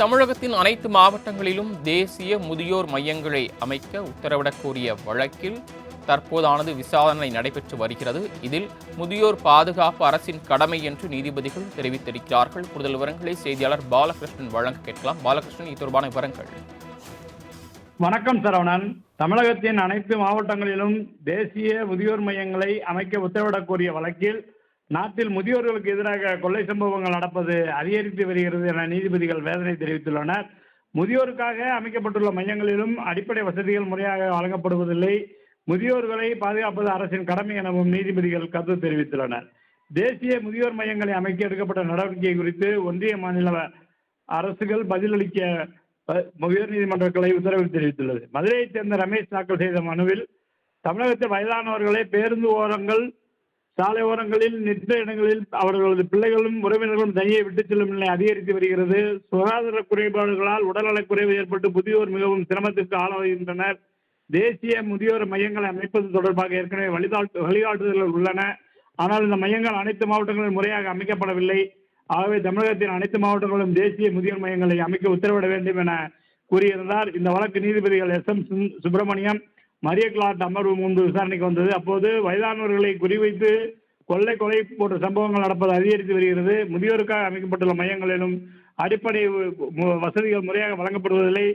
தமிழகத்தின் அனைத்து மாவட்டங்களிலும் தேசிய முதியோர் மையங்களை அமைக்க உத்தரவிடக் கோரிய வழக்கில் தற்போதானது விசாரணை நடைபெற்று வருகிறது. இதில் முதியோர் பாதுகாப்பு அரசின் கடமை என்று நீதிபதிகள் தெரிவித்திருக்கிறார்கள். கூடுதல் விவரங்களை செய்தியாளர் பாலகிருஷ்ணன் வழங்க கேட்கலாம். பாலகிருஷ்ணன், இது தொடர்பான விவரங்கள். வணக்கம் சரவணன். தமிழகத்தின் அனைத்து மாவட்டங்களிலும் தேசிய முதியோர் மையங்களை அமைக்க உத்தரவிடக் கோரிய வழக்கில் நாட்டில் முதியோர்களுக்கு எதிராக கொள்ளை சம்பவங்கள் நடப்பது அதிகரித்து வருகிறது என நீதிபதிகள் வேதனை தெரிவித்துள்ளனர். முதியோருக்காக அமைக்கப்பட்டுள்ள மையங்களிலும் அடிப்படை வசதிகள் முறையாக வழங்கப்படுவதில்லை, முதியோர்களை பாதுகாப்பது அரசின் கடமை எனவும் நீதிபதிகள் கருத்து தெரிவித்துள்ளனர். தேசிய முதியோர் மையங்களை அமைக்க எடுக்கப்பட்ட நடவடிக்கை குறித்து ஒன்றிய மாநில அரசுகள் பதிலளிக்க உயர்நீதிமன்ற கிளை உத்தரவு தெரிவித்துள்ளது. மதுரையைச் சேர்ந்த ரமேஷ் தாக்கல் செய்த மனுவில் தமிழகத்தில் வயதானவர்களை பேருந்து ஓரங்கள், சாலை ஓரங்களில், நிற்ற இடங்களில் அவர்களது பிள்ளைகளும் உறவினர்களும் தனியே விட்டுச் செல்லும் நிலை அதிகரித்து வருகிறது. சுகாதார குறைபாடுகளால் உடல்நலக் குறைவு ஏற்பட்டு முதியோர் மிகவும் சிரமத்திற்கு ஆளாகின்றனர். தேசிய முதியோர் மையங்களை அமைப்பது தொடர்பாக ஏற்கனவே வழிகாட்டுதல்கள் உள்ளன. ஆனால் இந்த மையங்கள் அனைத்து மாவட்டங்களிலும் முறையாக அமைக்கப்படவில்லை. ஆகவே தமிழகத்தின் அனைத்து மாவட்டங்களிலும் தேசிய முதியோர் மையங்களை அமைக்க உத்தரவிட வேண்டும் என கூறியிருந்தார். இந்த வழக்கு நீதிபதிகள் எஸ்.எம். சுப்பிரமணியம், மரிய கிளார்ட் அமர்வு முன்பு விசாரணைக்கு வந்தது. அப்போது வயதானவர்களை குறிவைத்து கொள்ளை போன்ற சம்பவங்கள் நடப்பது அதிகரித்து வருகிறது. முதியோருக்காக அமைக்கப்பட்டுள்ள மையங்களிலும் அடிப்படை வசதிகள் முறையாக வழங்கப்படுவதில்லை,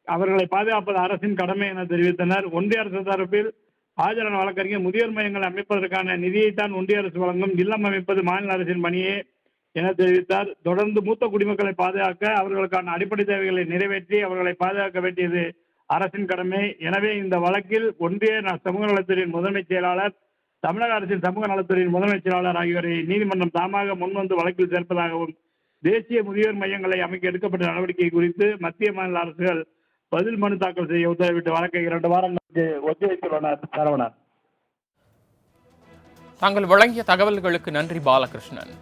அவர்களை பாதுகாப்பது அரசின் கடமை என தெரிவித்தனர். ஒன்றிய அரசு தரப்பில் ஆஜரான வழக்கறிஞர், முதியோர் மையங்களை அமைப்பதற்கான நிதியைத்தான் ஒன்றிய அரசு வழங்கும், இல்லம் அமைப்பது மாநில அரசின் பணியே என தெரிவித்தார். தொடர்ந்து மூத்த குடிமக்களை பாதுகாக்க, அவர்களுக்கான அடிப்படை தேவைகளை நிறைவேற்றி அவர்களை பாதுகாக்க வேண்டியது அரசின் கடமை. எனவே இந்த வழக்கில் ஒன்றிய சமூக நலத்துறையின் முதன்மை செயலாளர், தமிழக அரசின் சமூக நலத்துறையின் முதன்மை செயலாளர் ஆகியோரை நீதிமன்றம் தாமாக முன்வந்து வழக்கில் சேர்ப்பதாகவும், தேசிய முதியோர் மையங்களை அமைக்க எடுக்கப்பட்ட நடவடிக்கை குறித்து மத்திய மாநில அரசுகள் பதில் மனு தாக்கல் செய்ய உத்தரவிட்டு வழக்கை 2 வாரங்களுக்கு ஒத்திவைத்துள்ளனர். சரவணன், தாங்கள் வழங்கிய தகவல்களுக்கு நன்றி பாலகிருஷ்ணன்.